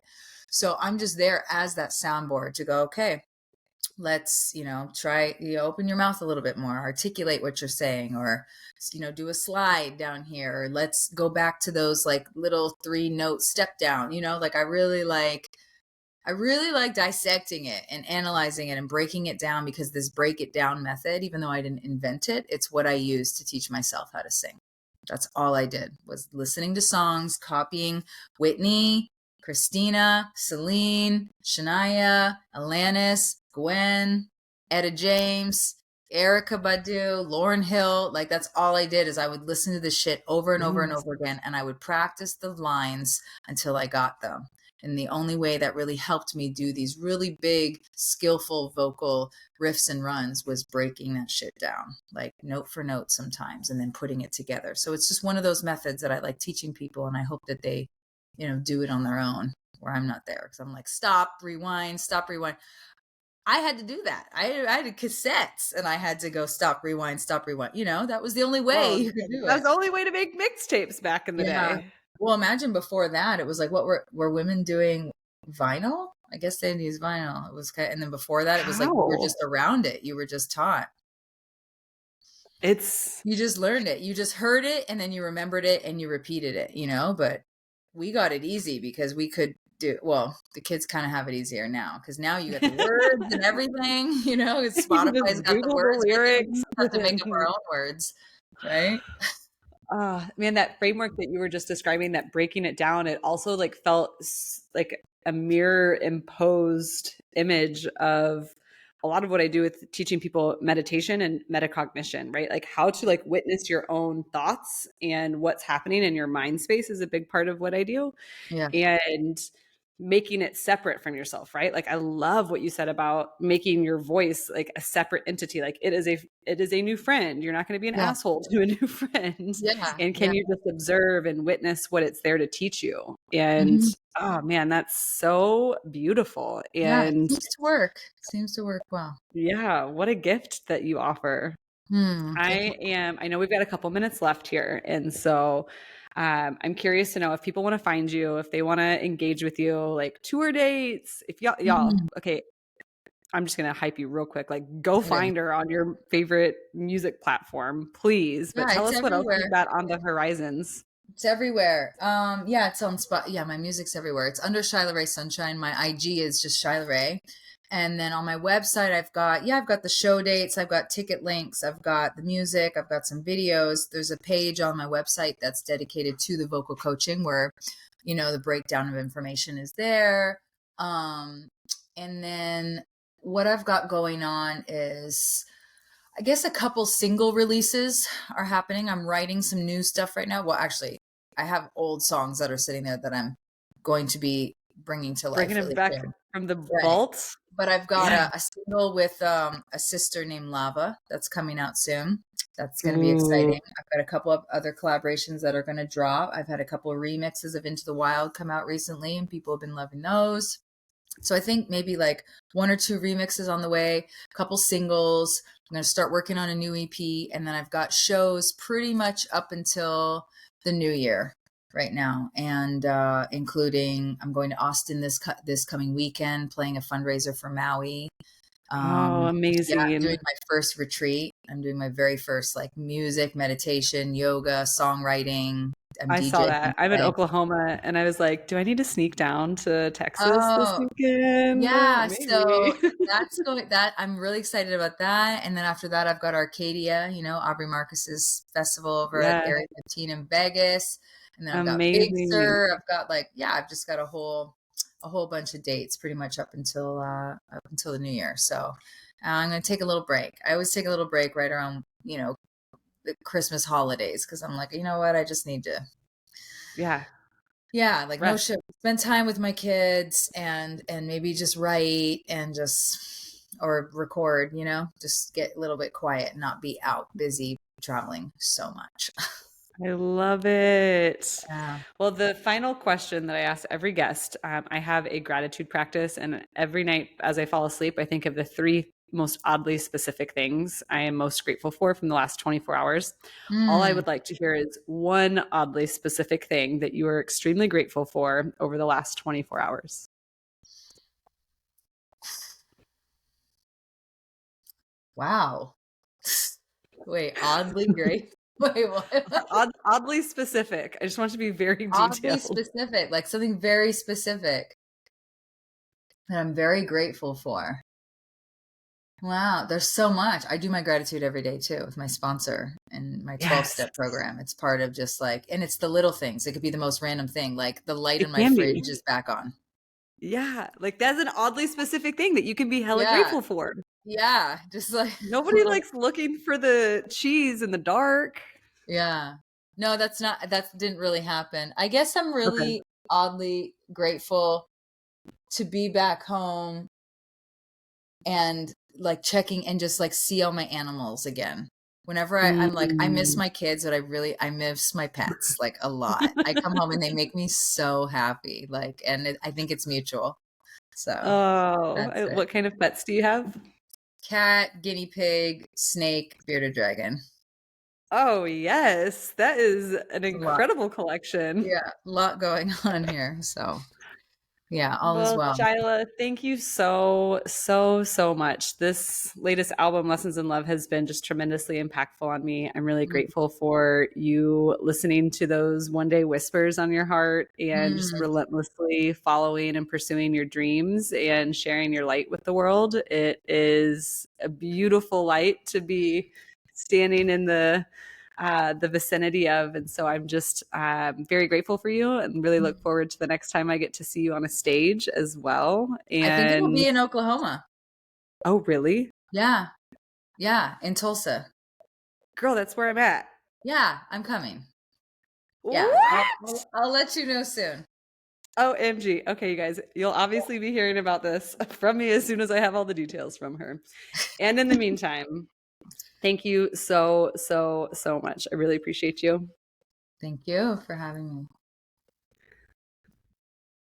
So I'm just there as that soundboard to go, okay, let's, try, open your mouth a little bit more, articulate what you're saying, or, do a slide down here, or let's go back to those like little 3-note step down, like I really like dissecting it and analyzing it and breaking it down, because this break it down method, even though I didn't invent it, it's what I use to teach myself how to sing. That's all I did, was listening to songs, copying Whitney, Christina, Celine, Shania, Alanis, Gwen, Etta James, Erica Badu, Lauryn Hill. Like, that's all I did, is I would listen to this shit over and over and Nice. over again. And I would practice the lines until I got them. And the only way that really helped me do these really big, skillful vocal riffs and runs was breaking that shit down, like note for note sometimes, and then putting it together. So it's just one of those methods that I like teaching people. And I hope that they, do it on their own, where I'm not there. Cause I'm like, stop, rewind, stop, rewind. I had to do that. I had cassettes, and I had to go stop, rewind, stop, rewind. That was the only way you could do That it. was the only way to make mixtapes back in the Yeah. day. Well, imagine before that, it was like, what were women doing? Vinyl? I guess they didn't use vinyl. It was and then before that, it was like you were just around it. You were just taught. You just learned it. You just heard it, and then you remembered it, and you repeated it. But we got it easy because we could do. Well, the kids kind of have it easier now, because now you got the words and everything. Spotify's got the Google words the with it. lyrics. We have to make up our own words, right? Man, that framework that you were just describing, that breaking it down, it also like felt like a mirror imposed image of a lot of what I do with teaching people meditation and metacognition, right? Like how to like witness your own thoughts and what's happening in your mind space is a big part of what I do. Yeah. And making it separate from yourself, right? Like I love what you said about making your voice like a separate entity. Like it is a new friend. You're not going to be an asshole to a new friend. Yeah. And can you just observe and witness what it's there to teach you? And oh man, that's so beautiful. And it seems to work well. Yeah, what a gift that you offer. I know we've got a couple minutes left here. And so I'm curious to know if people want to find you, if they want to engage with you, like tour dates, if y'all, okay, I'm just going to hype you real quick. Like go find her on your favorite music platform, please. But tell us what else you've got on the horizons. It's everywhere. It's on spot. Yeah, my music's everywhere. It's under Shylah Ray Sunshine. My IG is just Shylah Ray. And then on my website, I've got the show dates. I've got ticket links. I've got the music. I've got some videos. There's a page on my website that's dedicated to the vocal coaching where, the breakdown of information is there. And then what I've got going on is, I guess, a couple single releases are happening. I'm writing some new stuff right now. Well, actually, I have old songs that are sitting there that I'm going to be bringing to life. Bringing them back from the vault. But I've got a single with a sister named Lava that's coming out soon. That's going to be exciting. I've got a couple of other collaborations that are going to drop. I've had a couple of remixes of Into the Wild come out recently, and people have been loving those. So I think maybe like 1 or 2 remixes on the way, a couple singles. I'm going to start working on a new EP, and then I've got shows pretty much up until the new year right now, and including I'm going to Austin this coming weekend, playing a fundraiser for Maui. Amazing. Yeah, I'm doing my first retreat. I'm doing my very first like music, meditation, yoga, songwriting. I saw that. I'm in Oklahoma, and I was like, do I need to sneak down to Texas this weekend? Yeah, so I'm really excited about that. And then after that, I've got Arcadia, Aubrey Marcus's festival over at Area 15 in Vegas. And then I've got Big Sur. I've got I've just got a whole bunch of dates pretty much up until the new year. So I'm going to take a little break. I always take a little break right around, the Christmas holidays, because I'm like, you know what, I just need to rest. No shit, spend time with my kids and maybe just write and or record, just get a little bit quiet and not be out busy traveling so much. I love it. Well, the final question that I ask every guest, I have a gratitude practice, and every night as I fall asleep, I think of the 3 most oddly specific things I am most grateful for from the last 24 hours. All I would like to hear is one oddly specific thing that you are extremely grateful for over the last 24 hours. Wow. Wait, oddly great. Wait, what? Oddly specific. I just want to be very detailed. Oddly specific, like something very specific that I'm very grateful for. Wow, there's so much. I do my gratitude every day too with my sponsor and my 12-step Yes, program. It's part of just like, and it's the little things. It could be the most random thing, like the light in it my can fridge be. is back on. Yeah, like that's an oddly specific thing that you can be hella Yeah. grateful for. Yeah. Just like, Nobody likes looking for the cheese in the dark. yeah. No, that didn't really happen. I guess I'm Okay. really oddly grateful to be back home and like checking and just like see all my animals again. Whenever I'm like, I miss Mm. my kids, but I miss my pets like a lot. I come home and they make me so happy. Like, and I think it's mutual. So Oh, that's it. what kind of pets do you have? Cat, guinea pig, snake, bearded dragon. Oh, yes. That is an A lot. incredible collection. Yeah, a lot going on here. So yeah, all is Well, well. Shylah, thank you so, so, so much. This latest album, Lessons in Love, has been just tremendously impactful on me. I'm really Mm. grateful for you listening to those one day whispers on your heart and just Mm. relentlessly following and pursuing your dreams and sharing your light with the world. It is a beautiful light to be standing in the vicinity of. And so I'm just very grateful for you and really look forward to the next time I get to see you on a stage as well. I think it'll And be in Oklahoma. oh, really? Yeah. Yeah. In Tulsa. Girl, that's where I'm at. Yeah. I'm coming. Yeah. What? I'll let you know soon. OMG. Okay, you guys, you'll obviously be hearing about this from me as soon as I have all the details from her. And in the meantime, thank you so, so, so much. I really appreciate you. Thank you for having me.